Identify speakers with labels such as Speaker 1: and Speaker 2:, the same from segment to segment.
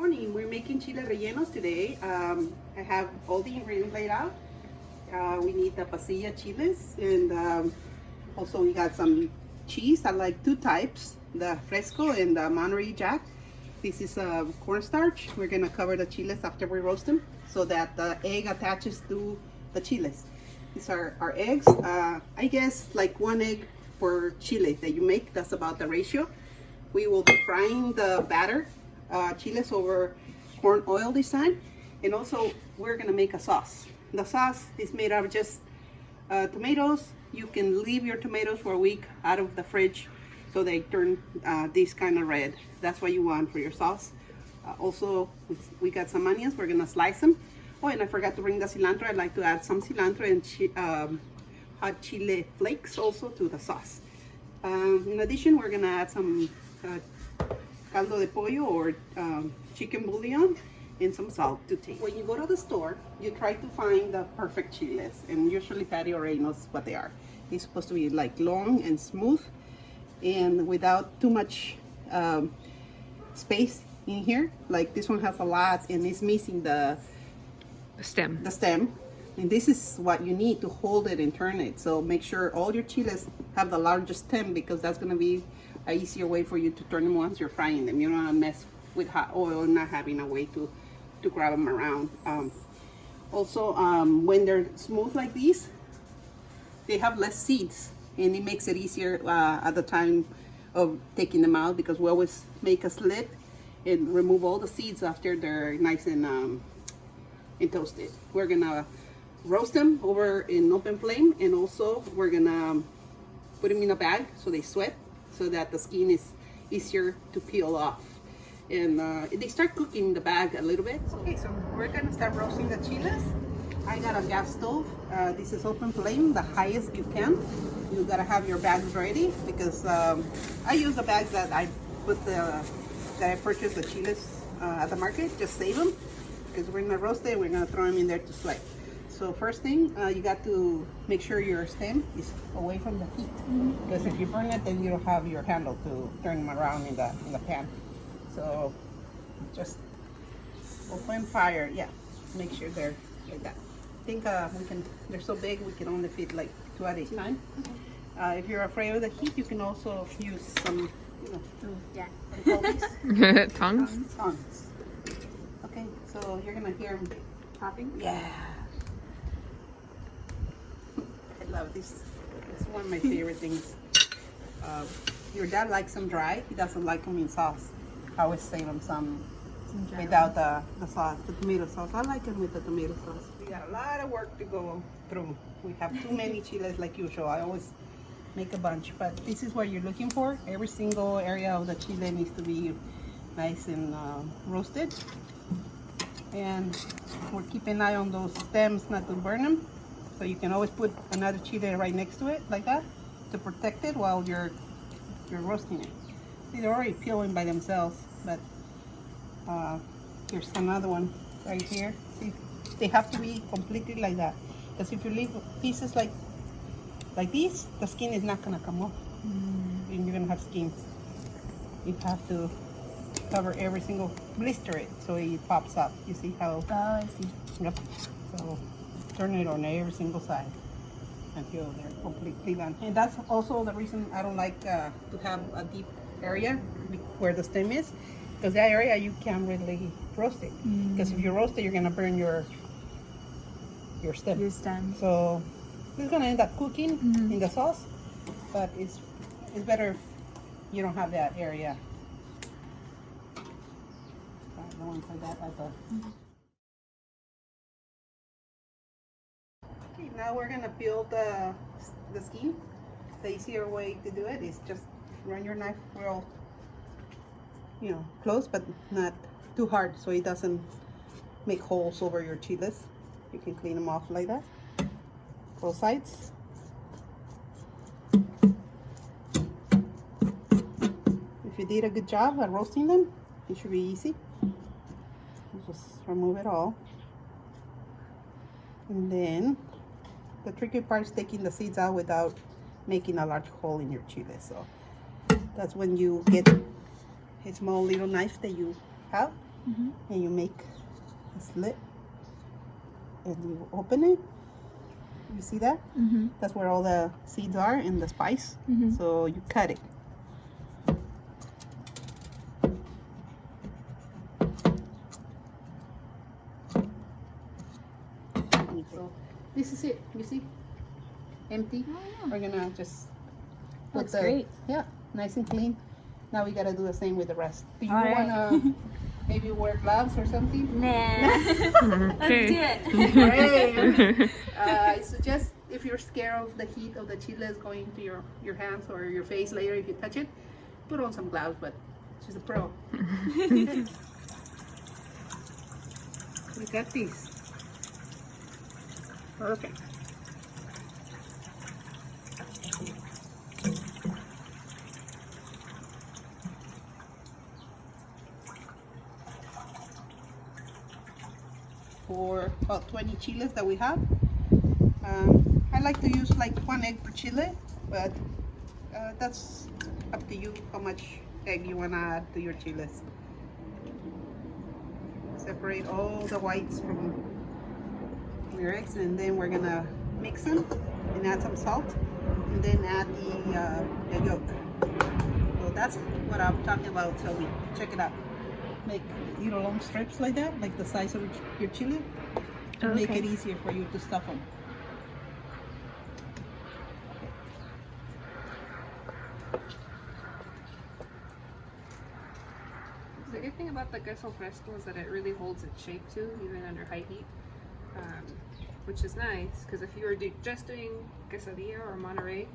Speaker 1: morning. We're making chile rellenos today. I have all the ingredients laid out. We need the pasilla chiles, and also we got some cheese. I like two types, the fresco and the Monterey Jack. This is cornstarch. We're gonna cover the chiles after we roast them so that the egg attaches to the chiles. These are our eggs. I guess like 1 egg per chile that you make. That's about the ratio. We will be frying the batter chiles over corn oil this time, and also we're gonna make a sauce. The sauce is made out of just tomatoes. You can leave your tomatoes for a week out of the fridge so they turn this kind of red. That's what you want for your sauce. Also, we got some onions. We're gonna slice them. Oh, and I forgot to bring the cilantro. I'd like to add some cilantro and hot chile flakes also to the sauce. In addition, we're gonna add some caldo de pollo or chicken bouillon and some salt to taste. When you go to the store, you try to find the perfect chiles, and usually Patio Rey knows what they are. They're supposed to be like long and smooth and without too much space in here. Like this one has a lot and it's missing the stem. And this is what you need to hold it and turn it. So make sure all your chiles have the largest stem, because that's gonna be an easier way for you to turn them once you're frying them. You don't wanna mess with hot oil and not having a way to grab them around. Also, when they're smooth like these, they have less seeds, and it makes it easier at the time of taking them out, because we always make a slit and remove all the seeds after they're nice and toasted. We're gonna roast them over in open flame, and also we're gonna put them in a bag so they sweat, so that the skin is easier to peel off. And they start cooking the bag a little bit. Okay, so we're gonna start roasting the chiles. I got a gas stove. This is open flame, the highest you can. You gotta have your bags ready, because I use the bags that I purchased the chiles at the market. Just save them, because we're gonna roast it. We're gonna throw them in there to sweat. So first thing, you got to make sure your stem is away from the heat, because if you burn it, then you don't have your handle to turn them around in the pan. So just open fire. Yeah, make sure they're like that. I think they're so big we can only fit like 2 at a time. If you're afraid of the heat, you can also use some,
Speaker 2: Tongues.
Speaker 1: Tongues. Okay, so you're gonna hear them popping. Yeah. I love this. It's one of my favorite things. Your dad likes them dry. He doesn't like them in sauce. I always save them some without the sauce, the tomato sauce. I like them with the tomato sauce. We got a lot of work to go through. We have too many chiles like usual. I always make a bunch, but this is what you're looking for. Every single area of the chile needs to be nice and roasted. And we're keeping an eye on those stems not to burn them. So you can always put another chile right next to it like that to protect it while you're roasting it. See, they're already peeling by themselves, but here's another one right here. See, they have to be completely like that, because if you leave pieces like these, the skin is not gonna come off, and you're gonna have skin. You have to cover every single, blister it so it pops up. You see how?
Speaker 2: Oh, I see.
Speaker 1: Yep. So turn it on every single side until they're completely done. And that's also the reason I don't like to have a deep area where the stem is, because that area you can't really roast it, because if you roast it, you're gonna burn your stem.
Speaker 2: Your stem.
Speaker 1: So it's gonna end up cooking in the sauce, but it's better if you don't have that area. The ones like that, Okay, now we're gonna peel the skin. The easier way to do it is just run your knife real, close, but not too hard, so it doesn't make holes over your chiles. You can clean them off like that, both sides. If you did a good job at roasting them, it should be easy. Just remove it all, and then the tricky part is taking the seeds out without making a large hole in your chile. So that's when you get a small little knife that you have, and you make a slit and you open it. You see that? That's where all the seeds are and the spice. So you cut it. So this is it. You see? Empty. We're gonna just put
Speaker 2: Looks great.
Speaker 1: Yeah, nice and clean. Now we gotta do the same with the rest. Do you
Speaker 2: All
Speaker 1: wanna maybe wear gloves or something?
Speaker 2: Nah. Let's do it.
Speaker 1: Great. I suggest if you're scared of the heat of the chiles going to your hands or your face later if you touch it, put on some gloves, but she's a pro. Look at these. Perfect. For about 20 chiles that we have. I like to use like 1 egg per chile, but that's up to you how much egg you want to add to your chiles. Separate all the whites from your eggs, and then we're gonna mix them and add some salt, and then add the yolk. So that's what I'm talking about. So we check it out. Make long strips like that, like the size of your chili, to make it easier for you to stuff them.
Speaker 3: The good thing about the queso fresco is that it really holds its shape too, even under high heat, which is nice because if you were just doing quesadilla or Monterey,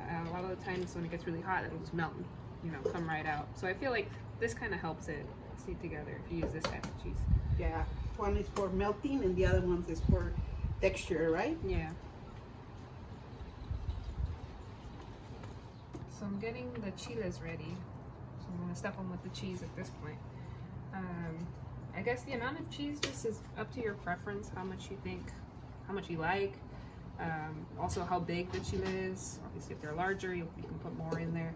Speaker 3: a lot of the times when it gets really hot, it'll just melt and come right out. So I feel like this kind of helps it seed together if you use this type of cheese.
Speaker 1: Yeah, one is for melting and the other one is for texture, right?
Speaker 3: Yeah. So I'm getting the chiles ready. So I'm gonna stuff them with the cheese at this point. I guess the amount of cheese just is up to your preference, how much you think, how much you like. Also how big the chile is. Obviously if they're larger, you can put more in there.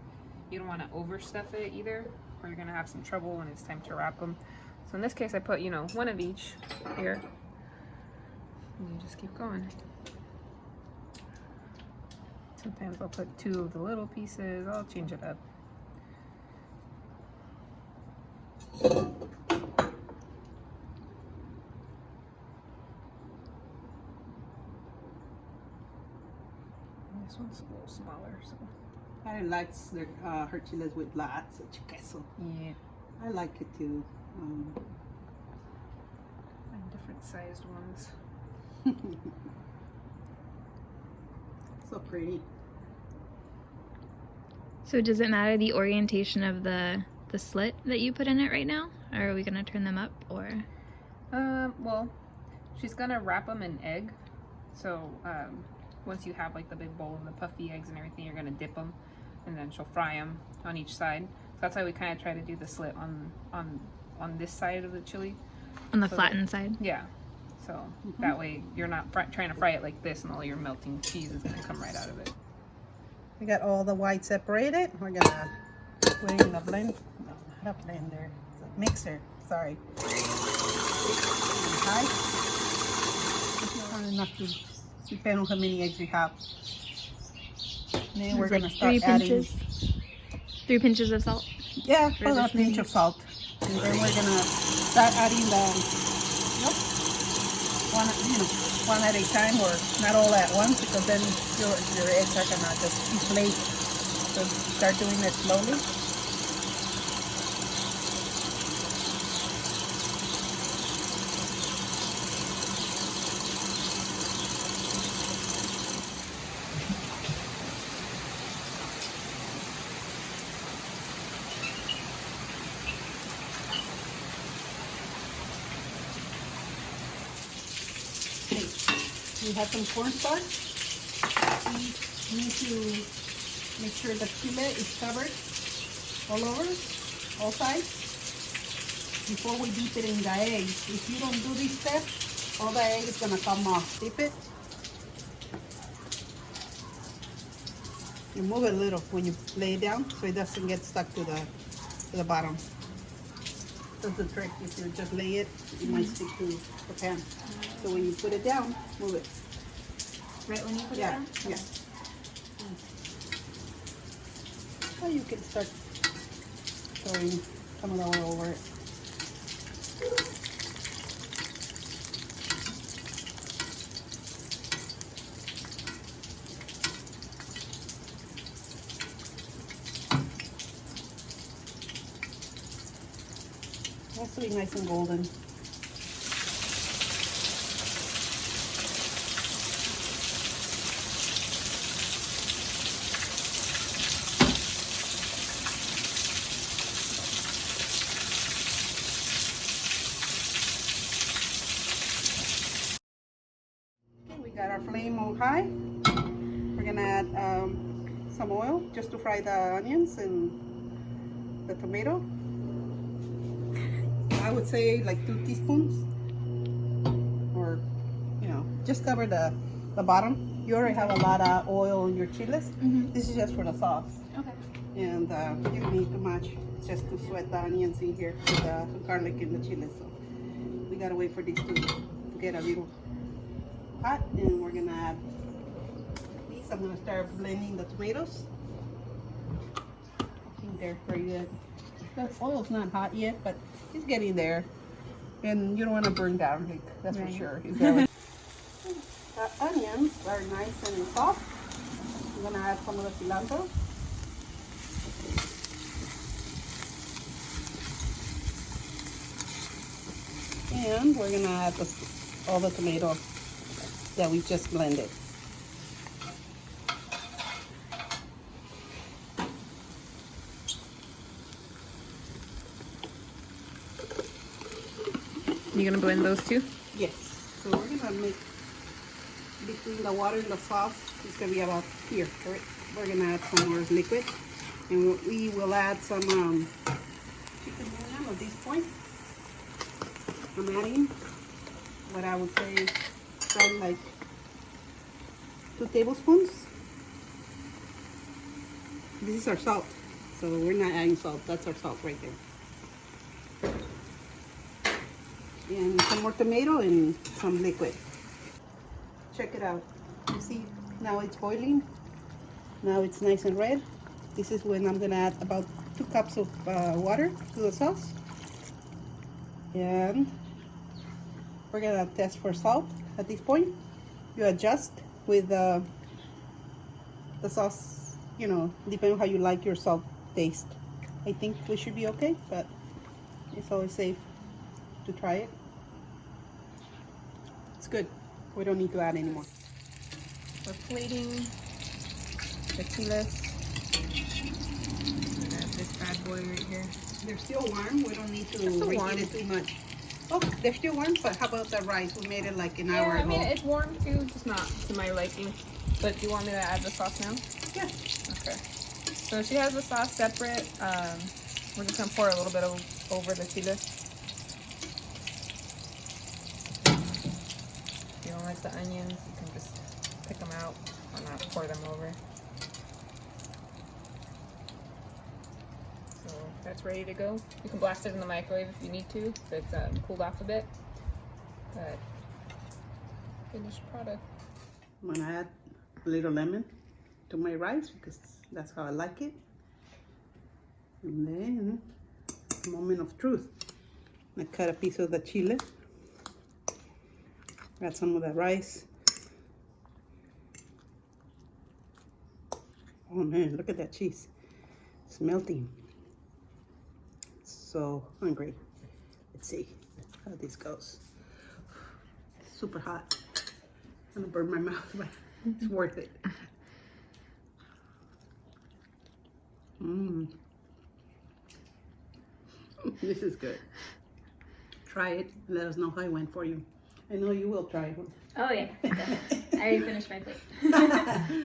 Speaker 3: You don't want to overstuff it either, or you're gonna have some trouble when it's time to wrap them. So in this case I put, 1 of each here. And you just keep going. Sometimes I'll put 2 of the little pieces. I'll change it up. This one's a little smaller, so.
Speaker 1: I like her chiles with lots of queso.
Speaker 3: Yeah.
Speaker 1: I like it too.
Speaker 3: And different sized ones.
Speaker 1: So pretty.
Speaker 2: So does it matter the orientation of the slit that you put in it right now? Or are we gonna turn them up or?
Speaker 3: Well, she's gonna wrap them in egg. So once you have like the big bowl of the puffy eggs and everything, you're gonna dip them, and then she'll fry them on each side. So that's how we kind of try to do the slit on this side of the chili.
Speaker 2: On the flattened side?
Speaker 3: Yeah. So that way you're not trying to fry it like this, and all your melting cheese is gonna come right out of it.
Speaker 1: We got all the whites separated. We're gonna put it in the blend. No, not a blender. It's a mixer. Sorry. High. It's not enough to depend on how many eggs you have. And then we're gonna start adding
Speaker 2: 3 pinches of salt.
Speaker 1: Yeah, a pinch of salt. And then we're gonna start adding the one at a time, or not all at once, because then your eggs are gonna just deflate. So start doing it slowly. We have some cornstarch. We need to make sure the chile is covered all over, all sides, before we dip it in the eggs. If you don't do this step, all the egg is gonna come off. Dip it. You move it a little when you lay it down so it doesn't get stuck to the bottom. That's the trick. If you just lay it, it might stick to the pan. So when you put it down, move it.
Speaker 2: Right when you put it
Speaker 1: Yeah,
Speaker 2: down?
Speaker 1: yeah. So you can start throwing some of the oil over it. It has to be nice and golden. Okay, we got our flame on high. We're gonna add some oil just to fry the onions and the tomato. I would say like 2 teaspoons, or just cover the bottom. You already have a lot of oil in your chiles. This is just for the sauce.
Speaker 2: Okay.
Speaker 1: And you don't need too much. It's just to sweat the onions in here with the garlic and the chiles. So we gotta wait for these to get a little hot, and we're gonna add these. I'm gonna start blending the tomatoes. I think they're pretty good. The oil's not hot yet, but it's getting there. And you don't want to burn garlic, that's for sure. The onions are nice and soft. I'm gonna add some of the cilantro. And we're gonna add all the tomato that we just blended.
Speaker 3: You gonna blend those two?
Speaker 1: Yes. So we're gonna make between the water and the sauce. It's gonna be about here. Right? We're gonna add some more liquid, and we will add some chicken bouillon at this point. I'm adding what I would say probably like 2 tablespoons. This is our salt, so we're not adding salt. That's our salt right there. And some more tomato and some liquid. Check it out. You see now it's boiling. Now it's nice and red. This is when I'm gonna add about 2 cups of water to the sauce. And we're gonna test for salt at this point. You adjust with the sauce, depending on how you like your salt taste. I think we should be okay, but it's always safe to try it. It's good. We don't need to add anymore.
Speaker 3: We're plating the chiles. And add this bad boy right here.
Speaker 1: They're still warm. We don't need to
Speaker 3: still
Speaker 1: reheat
Speaker 3: warm.
Speaker 1: it too much. Oh, they're still warm, but how about the rice? We made it like an hour
Speaker 3: I
Speaker 1: ago.
Speaker 3: mean, it's warm too, just not to my liking. But do you want me to add the sauce now?
Speaker 1: Yeah.
Speaker 3: Okay. So she has the sauce separate. We're just gonna pour a little bit over the chiles. If you don't like the onions, you can just pick them out or not pour them over. So that's ready to go. You can blast it in the microwave if you need to, if it's cooled off a bit. But finished product.
Speaker 1: I'm gonna add a little lemon to my rice because that's how I like it. And then, moment of truth. I cut a piece of the chile. Add some of the rice. Oh man, look at that cheese. It's melting. So hungry. Let's see how this goes. Super hot. I'm gonna burn my mouth, but it's worth it. Mmm. This is good. Try it. Let us know how it went for you. I know you will try it.
Speaker 2: Oh yeah, I already finished my plate.